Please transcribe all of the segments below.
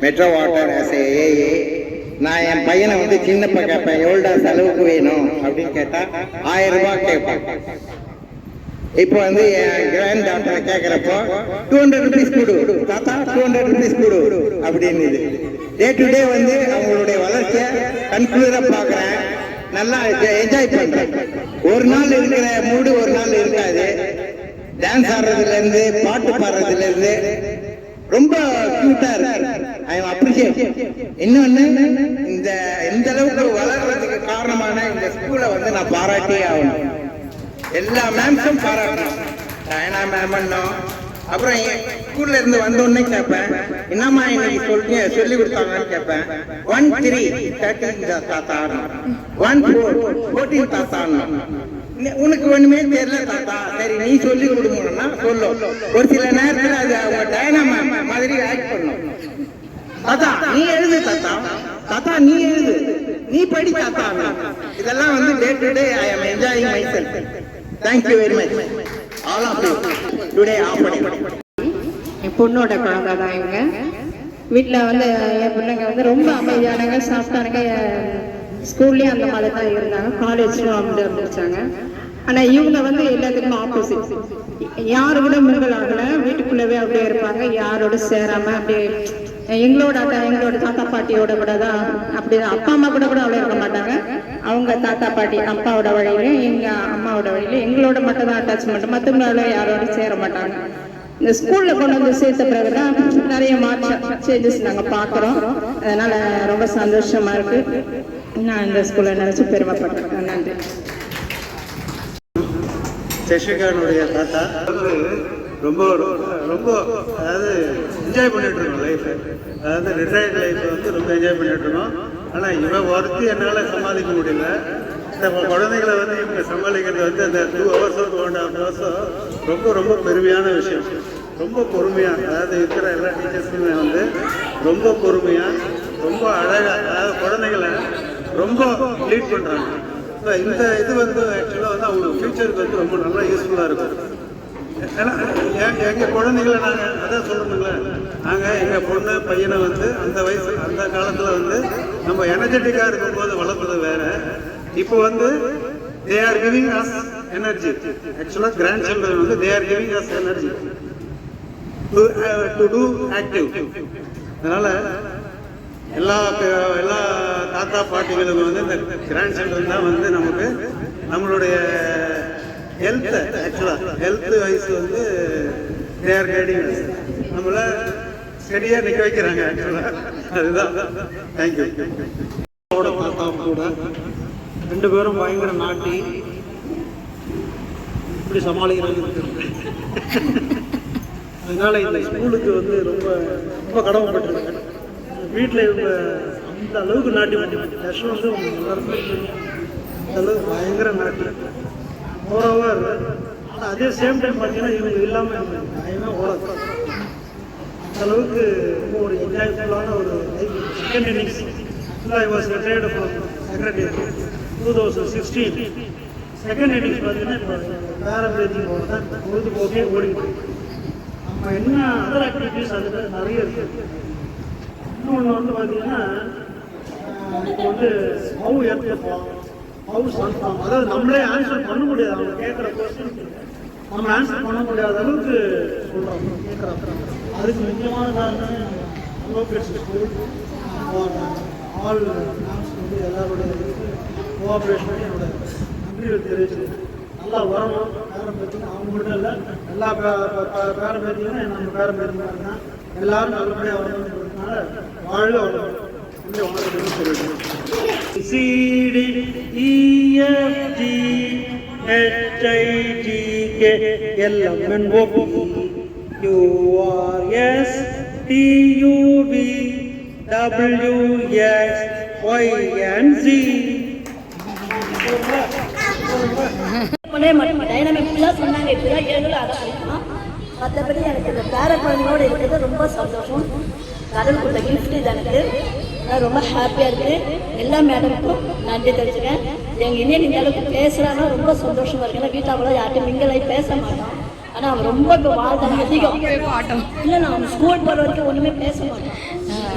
Metro water as AA. நான் என் பையனை வந்து சின்னப்ப கேட்பேன், எவ்வளோடா செலவுக்கு வேணும் அப்படின்னு கேட்டால் 1000 ரூபாய் கேட்பேன். இப்போ வந்து என் கிராண்ட் டாக்டரை கேட்குறப்போ 200 rupees கொடு தாத்தா, 200 rupees கொடு அப்படின்னு. டே டு டே வந்து அவங்களுடைய வளர்ச்சியை கன்க்ளூராக பார்க்குறேன், நல்லா என்ஜாய் பண்ணுறேன். ஒரு நாள் இருக்கிற மூடு ஒரு நாள் இருக்காது. டான்ஸ் ஆடுறதுலேருந்து பாட்டு பாடுறதுலேருந்து ரொம்ப கியூட்டா இருக்கு. I am appreciate. இன்னொன்னு, இந்த அளவுக்கு வளர்றதுக்கு காரணமான இந்த ஸ்கூலை வந்து நான் பாராட்டியே ஆகணும். எல்லா மேம்ஸும் பாராட்டணும். டயனா மேம் அப்புறம் ஸ்கூல்ல இருந்து வந்தோடனே கேட்பேன், என்னம்மா இன்னைக்கு சொல்லி கொடுத்தாங்கன்னு கேட்பேன். 1 3 13 தாத்தா, 1 4 14 தாத்தா. உனக்கு ஒண்ணுமே தெரியல தாத்தா, சரி நீ சொல்லி கொடுங்கன்னா சொல்லும். ஒரு சில நேரத்தில் அது அவங்க டயனா மேம் மாதிரி ஆக்ட் பண்ணும். தாத்தா நீ எழுது, தாத்தா தாத்தா நீ எழுது, நீ படி தாத்தா. இதெல்லாம் வந்து day to day I am enjoying myself. Thank you very much all of you today. என் பொண்ணோட குழந்தை தான் இவங்க. வீட்டில் வந்து என் பொண்ணுங்க வந்து ரொம்ப அமைதியானங்க, சாஃப்டானங்க. ஸ்கூல்லேயும் அந்த மாதிரி தான் இருந்தாங்க, காலேஜ்லையும் அப்படி இருந்துச்சாங்க. ஆனால் இவங்க வந்து எல்லாத்துக்கும் ஆப்போசிட். யாரு கூட மிங்கல் ஆகலை, வீட்டுக்குள்ளவே அப்படியே இருப்பாங்க, யாரோட சேராமல் அப்படியே. எங்களோட தாத்தா பாட்டியோட கூட தான் அப்படி. அப்பா அம்மா கூட அவ்வளோ இருக்க மாட்டாங்க. அவங்க தாத்தா பாட்டி அப்பாவோட வழியில, எங்கள் அம்மாவோட வழியில எங்களோட மட்டும் தான் அட்டாச்மெண்ட், மற்றவங்களால யாரோட சேர மாட்டாங்க. இந்த ஸ்கூல்ல கொண்டு வந்து சேர்த்த பிறகுதான் நிறைய சேஞ்சஸ் நாங்கள் பார்க்குறோம். அதனால ரொம்ப சந்தோஷமா இருக்கு. நான் இந்த ஸ்கூலை நினைச்சு பெருமைப்படுறேன். நன்றி. சசிகானுடைய தாத்தா ரொம்ப ரொம்ப அதாவது என்ஜாய் பண்ணிட்டு இருக்கோம் லைஃப். அதாவது ரிட்டையர்ட் லைஃப் வந்து ரொம்ப என்ஜாய் பண்ணிட்டு இருக்கோம். ஆனால் இவன் ஒர்க்கு என்னால் சமாளிக்க முடியல. இந்த குழந்தைகளை வந்து இவங்க சமாளிக்கிறது வந்து அந்த 2 hours 2.5 hours ரொம்ப ரொம்ப பெருமையான விஷயம். ரொம்ப பொறுமையாக, அதாவது இருக்கிற எல்லா டீச்சர்ஸுமே வந்து ரொம்ப பொறுமையாக, ரொம்ப அழகாக, அதாவது குழந்தைங்களை ரொம்ப லீட் பண்ணுறாங்க. ஸோ இந்த இது வந்து ஆக்சுவலாக வந்து அவங்களுக்கு ஃபியூச்சருக்கு வந்து ரொம்ப நல்லா யூஸ்ஃபுல்லாக இருக்கும். ஏன்னா எங்கள் குழந்தைகளை நாங்கள் அதான் சொல்லணுங்களேன், நாங்கள் எங்கள் பொண்ணு பையனை வந்து அந்த வயசு அந்த காலத்தில் வந்து நம்ம எனர்ஜெட்டிக்காக இருக்கும்போது வளர்ப்பது வேறு. இப்போ வந்து they are giving us energy. Actually grandchildren வந்து they are giving us energy to do active. அதனால எல்லா தாத்தா பாட்டிகளுக்கும் வந்து இந்த கிராண்ட்சில்ட்ரன் தான் வந்து நமக்கு நம்மளுடைய ஹெல்த், ஆக்சுவலாக ஹெல்த் வைஸ் வந்து they are guiding us. நம்மள ஸ்டடியாக நிற்க வைக்கிறாங்க ஆக்சுவலாக. அதுதான். தேங்க்யூ. தாத்தா கூட 2 பேரும் பயங்கர நாட்டி இப்படி சமாளிக்கிறாங்க. அதனால இந்த ஸ்கூலுக்கு வந்து ரொம்ப ரொம்ப கடமைப்பட்டிருக்காங்க. வீட்டில் இவங்க அந்த அளவுக்கு நாட்டி கஷ்டம் வந்து எல்லாருமே அந்த அளவுக்கு பயங்கர நாட்டி. மோரோவர் அதே சேம் டைம் பார்த்தீங்கன்னா இவங்க இல்லாமல் பயங்கர ஓடாது. அந்த அளவுக்கு ரொம்ப ஒரு என்ஜாய்ஃபுல்லான ஒரு life. Second innings I was retired from secretary 2016. Second innings பார்த்தீங்கன்னா இப்போ பேராபிரேட்டிங் தான் பொழுதுபோக்கே ஓடிட்டு. நம்ம என்ன அதர் ஆக்டிவிட்டிஸ் அதில் நிறைய இருக்குது. இன்னொன்று வந்து பார்த்தீங்கன்னா இப்போ வந்து ஹவு ஏற்படுத்துவோம், ஹவு சால்வ், அதாவது நம்மளே ஆன்சர் பண்ண முடியாது. அவங்க கேட்குற கொஸ்டின் நம்ம ஆன்சர் பண்ண முடியாத அளவுக்கு சொல்கிறோம் கேட்குறோம். அதுக்கு முக்கியமான காரணம் லோக்கல் ஸ்கூல் ஆல் மேம்ஸ் வந்து எல்லாருடைய கோஆப்ரேஷன் என்னோட நன்றியை தெரிவிச்சு நல்லா வரணும். பேரம் பேத்திங்கன்னா அவங்க மட்டும் இல்லை, எல்லா பேரம் பேத்திங்கன்னா நம்ம பேரம் பேத்திங்கன்னா தான் எல்லாரும் நல்லபடியாக வரணுன்றதுனால வாழ்க வரணும் வணக்கம் சொல்லிட்டு சொன்னாங்க. இப்படிதான் ஏழுல அதை படிக்கணும். மற்றபடி எனக்கு இந்த பேர குழந்தைங்களோட இருக்கிறது ரொம்ப சந்தோஷம். கடவுள் கொடுத்த கிஃப்ட் இது எனக்கு. ரொம்ப ஹாப்பியாக இருக்குது. எல்லா மேடமுக்கும் நன்றி தெரிஞ்சுக்கேன். எங்கள் இன்னும் இந்த அளவுக்கு பேசுகிறாங்கன்னா ரொம்ப சந்தோஷமாக இருக்குது. ஏன்னா வீட்டில் கூட யார்ட்டும் மிங்கலாகி பேச மாட்டோம். ஆனால் அவன் ரொம்ப இப்போ வாழ்தல் அதிகம். இல்லை நான் அவன் ஸ்கூல் போகிற வரைக்கும் ஒன்றுமே பேச மாட்டேன்.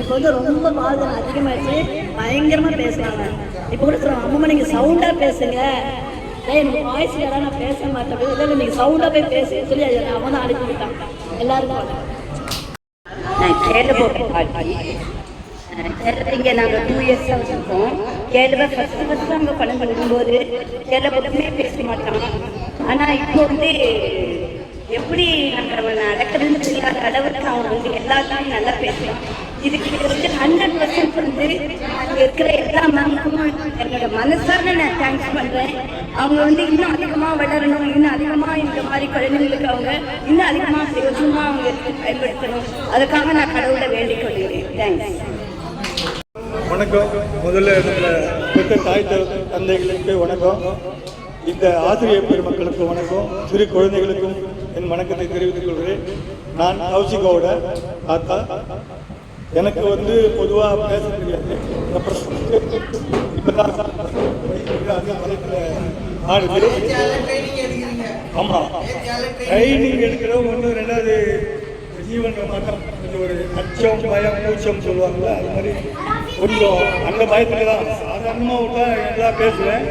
இப்போ வந்து ரொம்ப வாழ்தல் அதிகமாகிடுச்சு, பயங்கரமாக பேசுகிறாங்க. இப்போ கூட சொல்லுவாங்க, அம்மா நீங்கள் சவுண்டாக பேசுங்க, எனக்கு வாய்ஸ் யாராவது நான் பேச மாட்டேன், இல்லை நீங்கள் சவுண்டாக போய் பேசுன்னு சொல்லி அவன் தான் அனுப்பி விட்டான் எல்லாருக்கும். நான் கேரள போட்டேன் பாட்டி. இங்கே நாங்கள் 2 இயர்ஸாக வச்சுருக்கோம். கேரளா ஃபஸ்ட்டு அங்கே படம் பண்ணும்போது கேரளா போட்டுமே பேச மாட்டான். ஆனால் இப்போ வந்து எப்படி நம்ம நடக்கிறதுன்னு தெரியாத அளவுக்கு அவன் வந்து எல்லாத்தையும் நல்லா பேசுவான். இதுக்கு வந்து 100% வந்து அங்கே இருக்கிற எல்லா மேமுக்கும் என்னோட மனசார நான் தேங்க்ஸ் பண்ணுறேன். அவங்க வந்து இன்னும் அதிகமாக வளரணும், இன்னும் அதிகமாக இந்த மாதிரி குழந்தைங்களுக்கு அவங்க இன்னும் அதிகமாக பிரயோஜனமாக அவங்க பயன்படுத்தணும். அதுக்காக நான் கடவுளை வேண்டிக் கொள்கிறேன். தேங்க்ஸ். வணக்கம். முதல்ல பெற்ற தாய் தந்தைகளுக்கு வணக்கம். இந்த ஆசிரியர் பெருமக்களுக்கு வணக்கம். சிறு குழந்தைகளுக்கும் என் வணக்கத்தை தெரிவித்துக் கொள்கிறேன். நான் கௌசிகோட தாத்தா. எனக்கு வந்து பொதுவாக பேச தெரியாது. ஆமாம், ட்ரைனிங் எடுக்கிறவங்க ஒன்று. ரெண்டாவது ஜீவன் மாட்டம், கொஞ்சம் ஒரு அச்சம், பயம், கூச்சம் சொல்லுவாங்கள்ல, அது மாதிரி கொஞ்சம் அந்த பயத்தில் தான் சாதாரணமாக விட்டா எல்லாம் பேசுவேன்.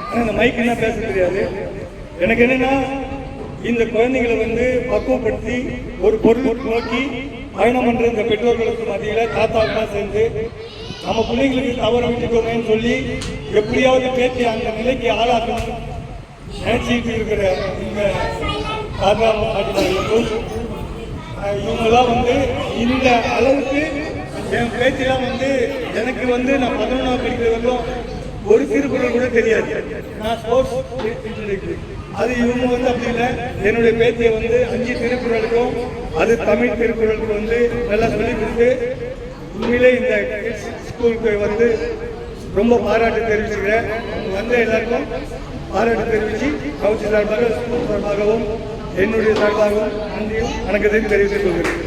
ஆனால் இந்த மைக்குன்னா பேச தெரியாது. எனக்கு என்னென்னா, இந்த குழந்தைகளை வந்து பக்குவப்படுத்தி ஒரு பொருள் நோக்கி பயணம் பண்ணுற இந்த பெற்றோர்களுக்கு மத்தியில் தாத்தாக்கெல்லாம் சேர்ந்து நம்ம பிள்ளைங்களுக்கு தவற விட்டுக்கோங்கன்னு சொல்லி எப்படியாவது பேசி அந்த நிலைக்கு ஆளாக்கணும் நினைச்சிட்டு இருக்கிற இந்த தாத்தா பாட்டிமார்களுக்கும் இவங்கெல்லாம் வந்து இந்த அளவுக்கு என் பேச்செல்லாம் வந்து எனக்கு வந்து நான் 11ஆவது படிக்கிற வரைக்கும் ஒரு திருக்குறள் கூட தெரியாது. நான் ஸ்போர்ட்ஸ், அது இவங்க வந்து அப்படி இல்லை. என்னுடைய பேச்சை வந்து 5 திருக்குறளுக்கும் அது தமிழ் திருக்குறளுக்கு வந்து நல்லா சொல்லி கொடுத்து உண்மையிலே இந்த ஸ்கூலுக்கு வந்து ரொம்ப பாராட்டு தெரிவிச்சுக்கிறேன். வந்த எல்லாருக்கும் பாராட்டு தெரிவித்து கவுன்சில் சார்பாக, ஸ்கூல் சார்பாகவும் என்னுடைய சார்பாகவும் நன்றியும் வணக்கத்தையும் தெரிவித்துக் கொள்கிறேன்.